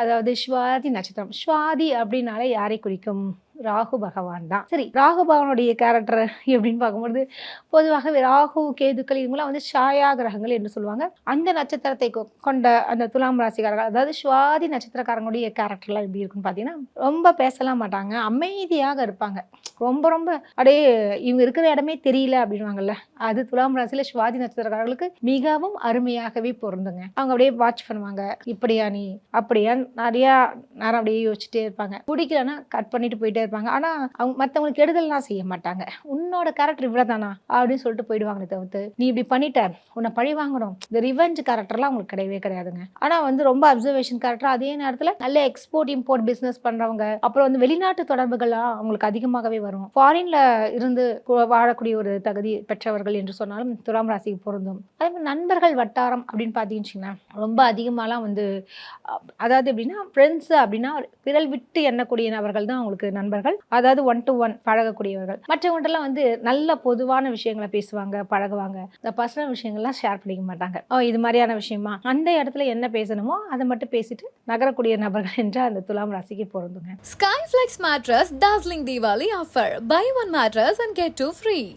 அதாவது சுவாதி நட்சத்திரம். சுவாதி அப்படின்னாலே யாரை குறிக்கும்? ராகு பகவான் தான். சரி, ராகு பகவானுடைய கேரக்டர் எப்படின்னு பார்க்கும்போது பொதுவாகவே ராகு கேதுக்கள் இவங்களாம் வந்து சாயா கிரகங்கள் என்று சொல்லுவாங்க. அந்த நட்சத்திரத்தை கொண்ட அந்த துலாம் ராசிக்காரர்கள், அதாவது சுவாதி நட்சத்திரக்காரங்களுடைய கேரக்டர்லாம் எப்படி இருக்குன்னு பார்த்தீங்கன்னா, ரொம்ப பேசலாம் மாட்டாங்க, அமைதியாக இருப்பாங்க. ரொம்ப ரொம்ப அப்படியே இவங்க இருக்கிற இடமே தெரியல அப்படின்வாங்கல்ல, அது துலாம் ராசியில சுவாதி நட்சத்திரக்காரர்களுக்கு மிகவும் அருமையாகவே பொருந்துங்க. அவங்க அப்படியே வாட்ச் பண்ணுவாங்க, இப்படியா நீ அப்படியா, நிறையா நேரம் அப்படியே யோசிச்சுட்டே இருப்பாங்க. பிடிக்கலன்னா கட் பண்ணிட்டு போயிட்டே இருப்பாங்க. ஆனா அவங்க மற்றவங்களுக்கு கெடுதல்லாம் செய்ய மாட்டாங்க. உன்னோட கேரக்டர் இவ்வளவுதானா அப்படின்னு சொல்லிட்டு போயிடுவாங்க. தவிர்த்து நீ இப்படி பண்ணிட்ட, உன்னை பழி வாங்கணும், இந்த ரிவெஞ்ச் கேரக்டர்லாம் அவங்களுக்கு கிடையவே கிடையாதுங்க. ஆனா வந்து ரொம்ப அப்சர்வேஷன் கேரக்டர். அதே நேரத்துல நல்ல எக்ஸ்போர்ட் இம்போர்ட் பிசினஸ் பண்றவங்க, அப்புறம் வந்து வெளிநாட்டு தொடர்புகள்லாம் அவங்களுக்கு அதிகமாகவே வரும். ஃபாரின்ல இருந்து வாழக்கூடிய ஒரு தகுதி பெற்றவர்கள் என்று சொன்னாலும் துலாம் ராசிக்கு பொருந்தும். அதே மாதிரி நண்பர்கள் வட்டாரம் அப்படின்னு பார்த்தீங்கன்னா ரொம்ப அதிகமாலாம் வந்து, அதாவது எப்படின்னா ஃப்ரெண்ட்ஸ் அப்படின்னா விரல் விட்டு எண்ணக்கூடிய நபர்கள் தான் அவங்களுக்கு நண்பர்கள். அதாவது 1 to 1 பழகக்கூடியவர்கள். மற்றவங்கள்ட்டலாம் வந்து நல்ல பொதுவான விஷயங்களை பேசுவாங்க, பழகுவாங்க. இந்த பர்சனல் விஷயங்கள்லாம் ஷேர் பண்ணிக்க மாட்டாங்க. இது மாதிரியான விஷயமா, அந்த இடத்துல என்ன பேசணுமோ அதை மட்டும் பேசிட்டு நகரக்கூடிய நபர்கள் என்று அந்த துலாம் ராசிக்கு பொருந்துங்க. Skyflex mattress dazzling Diwali offer. Buy one mattress and get two free.